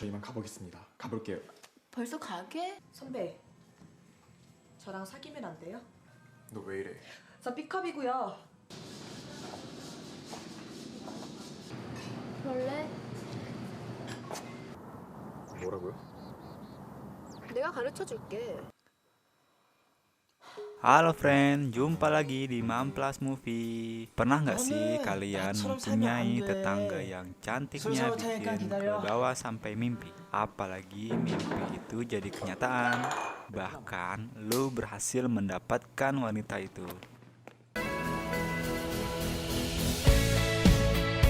저 이만 가보겠습니다. 가볼게요. 벌써 가게? 선배, 저랑 사귀면 안 돼요? 너 왜 이래? 저 B컵이고요. 그럴래? 뭐라고요? 내가 가르쳐 줄게. Halo friend, jumpa lagi di Mamplas Movie. Pernah nggak sih 너는 kalian 나처럼 살면 mempunyai 안 돼. tetangga yang cantiknya 서로 테니까 bikin 기다려. ke bawah sampai mimpi? Apalagi mimpi itu jadi kenyataan. Bahkan lu berhasil mendapatkan wanita itu.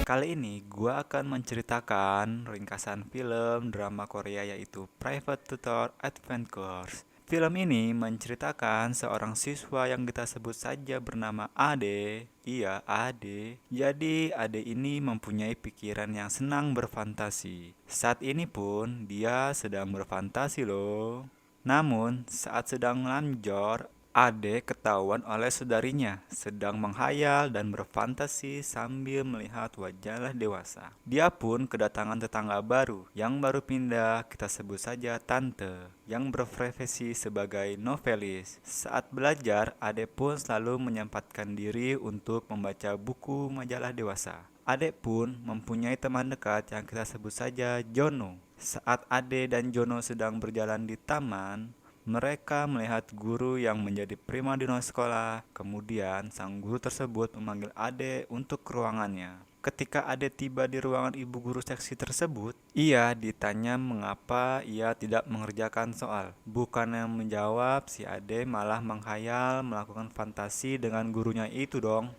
Kali ini gua akan menceritakan ringkasan film drama Korea yaitu Private Tutor Advent Course. Film ini menceritakan seorang siswa yang kita sebut saja bernama Ade. Iya, Ade. Jadi Ade ini mempunyai pikiran yang senang berfantasi. Saat ini pun dia sedang berfantasi loh. Namun saat sedang melanjor, Ade ketahuan oleh saudarinya sedang menghayal dan berfantasi sambil melihat wajah dewasa. Dia pun kedatangan tetangga baru yang baru pindah, kita sebut saja tante, yang berprofesi sebagai novelis. Saat belajar, Ade pun selalu menyempatkan diri untuk membaca buku majalah dewasa. Ade pun mempunyai teman dekat yang kita sebut saja Jono. Saat Ade dan Jono sedang berjalan di taman, mereka melihat guru yang menjadi primadona sekolah. Kemudian sang guru tersebut memanggil Ade untuk ke ruangannya. Ketika Ade tiba di ruangan ibu guru seksi tersebut, ia ditanya mengapa ia tidak mengerjakan soal. Bukannya menjawab, si Ade malah menghayal melakukan fantasi dengan gurunya itu dong.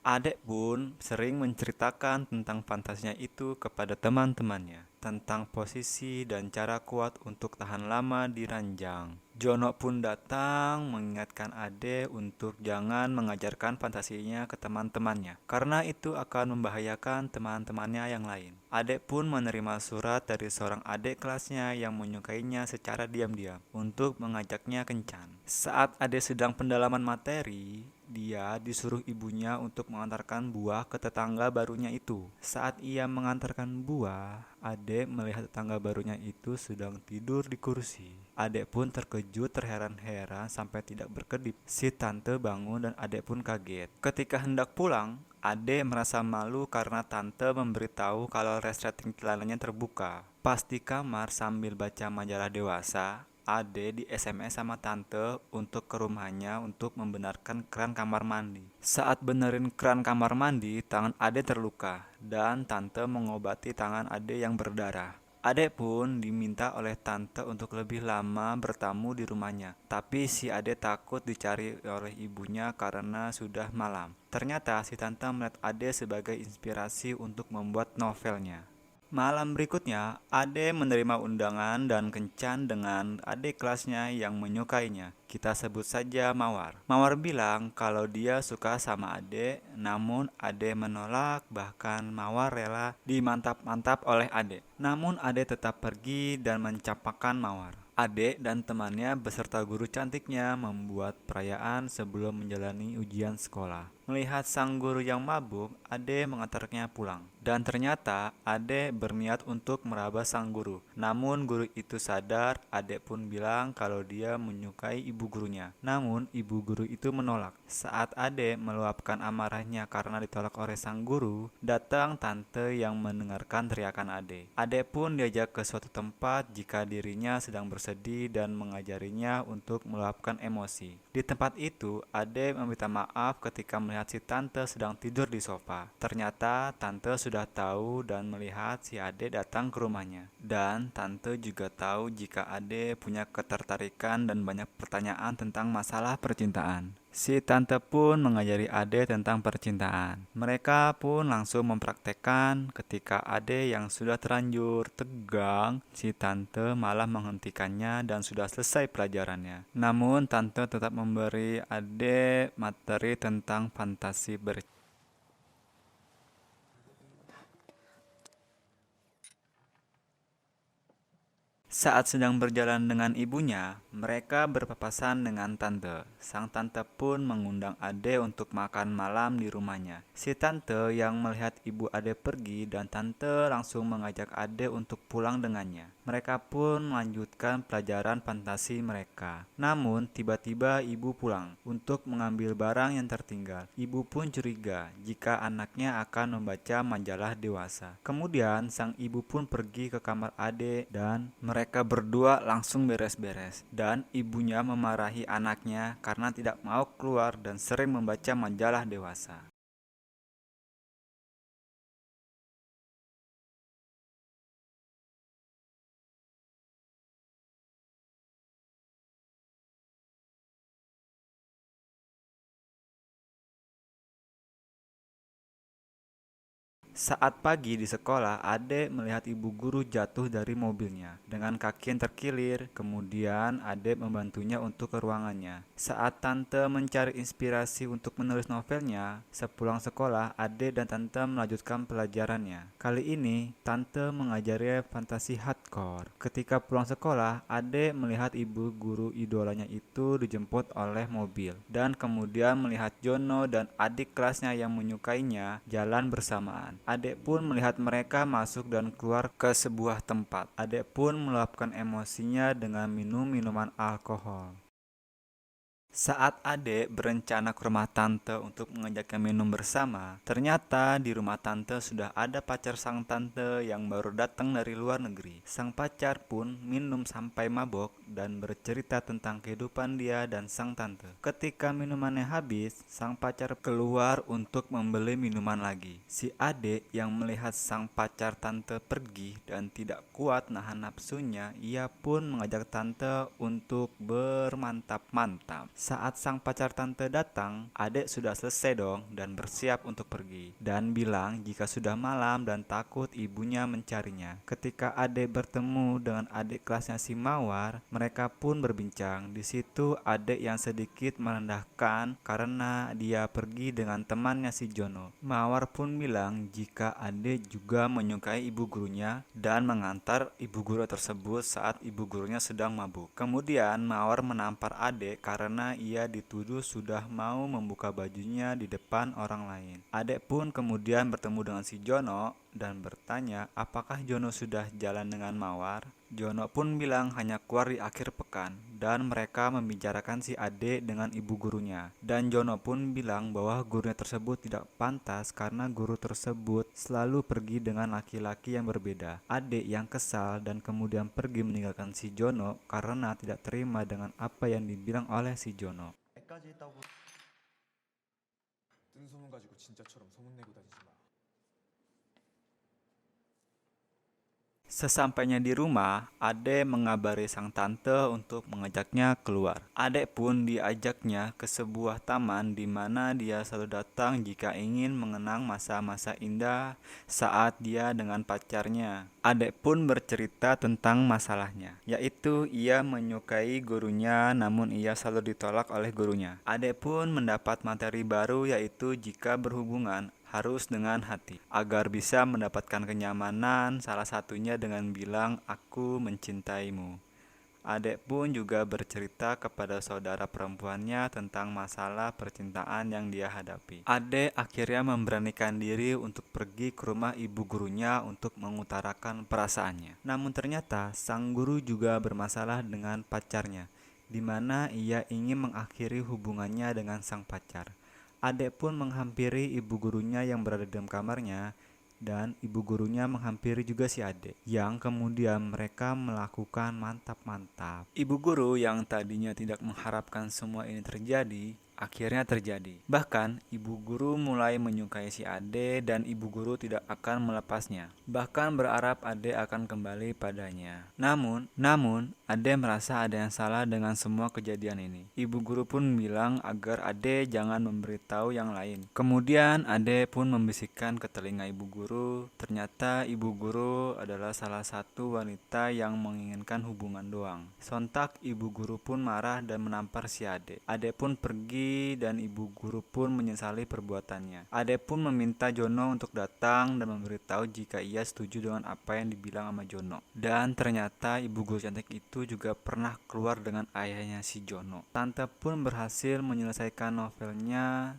Adek pun sering menceritakan tentang fantasinya itu kepada teman-temannya, tentang posisi dan cara kuat untuk tahan lama di ranjang. Jono pun datang mengingatkan Ade untuk jangan mengajarkan fantasinya ke teman-temannya, karena itu akan membahayakan teman-temannya yang lain. Ade pun menerima surat dari seorang adik kelasnya yang menyukainya secara diam-diam untuk mengajaknya kencan. Saat Ade sedang pendalaman materi, dia disuruh ibunya untuk mengantarkan buah ke tetangga barunya itu. Saat ia mengantarkan buah, Ade melihat tetangga barunya itu sedang tidur di kursi. Ade pun terkejut terheran-heran sampai tidak berkedip. Si tante bangun dan Ade pun kaget. Ketika hendak pulang, Ade merasa malu karena tante memberitahu kalau resleting celananya terbuka. Pas di kamar sambil baca majalah dewasa, Ade di SMS sama tante untuk ke rumahnya untuk membenarkan keran kamar mandi. Saat benerin keran kamar mandi, tangan Ade terluka dan tante mengobati tangan Ade yang berdarah. Ade pun diminta oleh tante untuk lebih lama bertamu di rumahnya. Tapi si Ade takut dicari oleh ibunya karena sudah malam. Ternyata si tante melihat Ade sebagai inspirasi untuk membuat novelnya. Malam berikutnya, Ade menerima undangan dan kencan dengan adik kelasnya yang menyukainya. Kita sebut saja Mawar. Mawar bilang kalau dia suka sama Ade, namun Ade menolak, bahkan Mawar rela dimantap-mantap oleh Ade. Namun Ade tetap pergi dan mencapakan Mawar. Ade dan temannya beserta guru cantiknya membuat perayaan sebelum menjalani ujian sekolah. Melihat sang guru yang mabuk, Ade mengantarnya pulang. Dan ternyata Ade berniat untuk meraba sang guru. Namun guru itu sadar, Ade pun bilang kalau dia menyukai ibu gurunya. Namun ibu guru itu menolak. Saat Ade meluapkan amarahnya karena ditolak oleh sang guru, datang tante yang mendengarkan teriakan Ade. Ade pun diajak ke suatu tempat jika dirinya sedang bersedih dan mengajarinya untuk meluapkan emosi. Di tempat itu, Ade meminta maaf ketika melihat si tante sedang tidur di sofa. Ternyata tante sudah tahu dan melihat si Ade datang ke rumahnya. Dan tante juga tahu jika Ade punya ketertarikan dan banyak pertanyaan tentang masalah percintaan. Si tante pun mengajari Ade tentang percintaan. Mereka pun langsung mempraktekkan. Ketika Ade yang sudah terlanjur tegang, si tante malah menghentikannya dan sudah selesai pelajarannya. Namun tante tetap memberi Ade materi tentang fantasi bercinta. Saat sedang berjalan dengan ibunya, Mereka berpapasan dengan tante. Sang tante pun mengundang Ade untuk makan malam di rumahnya. Si tante yang melihat ibu Ade pergi dan tante langsung mengajak Ade untuk pulang dengannya. Mereka pun melanjutkan pelajaran fantasi mereka. Namun tiba-tiba ibu pulang untuk mengambil barang yang tertinggal. Ibu pun curiga jika anaknya akan membaca majalah dewasa. Kemudian sang ibu pun pergi ke kamar Ade dan mereka berdua langsung beres-beres. Dan ibunya memarahi anaknya karena tidak mau keluar dan sering membaca majalah dewasa. Saat pagi di sekolah, Ade melihat ibu guru jatuh dari mobilnya dengan kaki yang terkilir. Kemudian Ade membantunya untuk ke ruangannya. Saat tante mencari inspirasi untuk menulis novelnya, sepulang sekolah, Ade dan tante melanjutkan pelajarannya. Kali ini, tante mengajari fantasi hardcore. Ketika pulang sekolah, Ade melihat ibu guru idolanya itu dijemput oleh mobil. Dan kemudian melihat Jono dan adik kelasnya yang menyukainya jalan bersamaan. Adek pun melihat mereka masuk dan keluar ke sebuah tempat. Adek pun meluapkan emosinya dengan minum minuman alkohol. Saat Ade berencana ke rumah tante untuk mengajaknya minum bersama, ternyata di rumah tante sudah ada pacar sang tante yang baru datang dari luar negeri. Sang pacar pun minum sampai mabok dan bercerita tentang kehidupan dia dan sang tante. Ketika minumannya habis, sang pacar keluar untuk membeli minuman lagi. Si Ade yang melihat sang pacar tante pergi dan tidak kuat nahan nafsunya, ia pun mengajak tante untuk bermantap-mantap. Saat sang pacar tante datang, Adek sudah selesai dong dan bersiap untuk pergi. Dan bilang jika sudah malam dan takut ibunya mencarinya. Ketika Adek bertemu dengan adik kelasnya si Mawar, mereka pun berbincang. Di situ Adek yang sedikit merendahkan karena dia pergi dengan temannya si Jono. Mawar pun bilang jika Adek juga menyukai ibu gurunya dan mengantar ibu guru tersebut saat ibu gurunya sedang mabuk. Kemudian Mawar menampar Adek karena ia dituduh sudah mau membuka bajunya di depan orang lain. Adek pun kemudian bertemu dengan si Jono dan bertanya apakah Jono sudah jalan dengan Mawar. Jono pun bilang hanya keluar di akhir pekan dan mereka membicarakan si Adek dengan ibu gurunya. Dan Jono pun bilang bahwa gurunya tersebut tidak pantas karena guru tersebut selalu pergi dengan laki-laki yang berbeda. Adek yang kesal dan kemudian pergi meninggalkan si Jono karena tidak terima dengan apa yang dibilang oleh si Jono. 까지 했다고 뜬 소문 가지고 진짜처럼 소문내고 다니지 마. Sesampainya di rumah, Ade mengabari sang tante untuk mengajaknya keluar. Ade pun diajaknya ke sebuah taman di mana dia selalu datang jika ingin mengenang masa-masa indah saat dia dengan pacarnya. Ade pun bercerita tentang masalahnya, yaitu ia menyukai gurunya namun ia selalu ditolak oleh gurunya. Ade pun mendapat materi baru yaitu jika berhubungan harus dengan hati, agar bisa mendapatkan kenyamanan, salah satunya dengan bilang aku mencintaimu. Adek pun juga bercerita kepada saudara perempuannya tentang masalah percintaan yang dia hadapi. Adek akhirnya memberanikan diri untuk pergi ke rumah ibu gurunya untuk mengutarakan perasaannya. Namun ternyata sang guru juga bermasalah dengan pacarnya, di mana ia ingin mengakhiri hubungannya dengan sang pacar. Adek pun menghampiri ibu gurunya yang berada di dalam kamarnya dan ibu gurunya menghampiri juga si Adek yang kemudian mereka melakukan mantap-mantap. Ibu guru yang tadinya tidak mengharapkan semua ini terjadi akhirnya terjadi. Bahkan ibu guru mulai menyukai si Ade dan ibu guru tidak akan melepasnya. Bahkan berharap Ade akan kembali padanya. Namun Ade merasa ada yang salah dengan semua kejadian ini. Ibu guru pun bilang agar Ade jangan memberitahu yang lain. Kemudian Ade pun membisikkan ke telinga ibu guru, ternyata ibu guru adalah salah satu wanita yang menginginkan hubungan doang. Sontak ibu guru pun marah dan menampar si Ade. Ade pun pergi emosi dan ibu guru pun menyesali perbuatannya. Ade pun meminta Jono untuk datang dan memberitahu jika ia setuju dengan apa yang dibilang sama Jono. Dan ternyata ibu guru cantik itu juga pernah keluar dengan ayahnya si Jono. Tante pun berhasil menyelesaikan novelnya.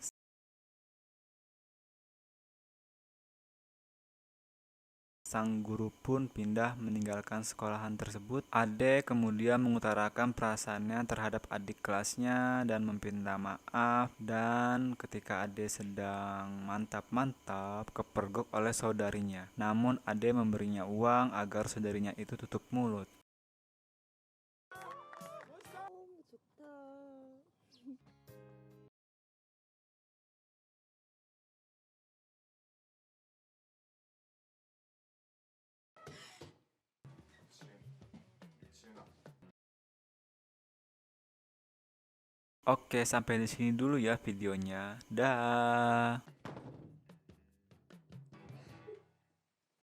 Sang guru pun pindah meninggalkan sekolahan tersebut. Ade kemudian mengutarakan perasaannya terhadap adik kelasnya dan meminta maaf. Dan ketika Ade sedang mantap-mantap kepergok oleh saudarinya. Namun Ade memberinya uang agar saudarinya itu tutup mulut. Oke, sampai di sini dulu ya videonya. Dah.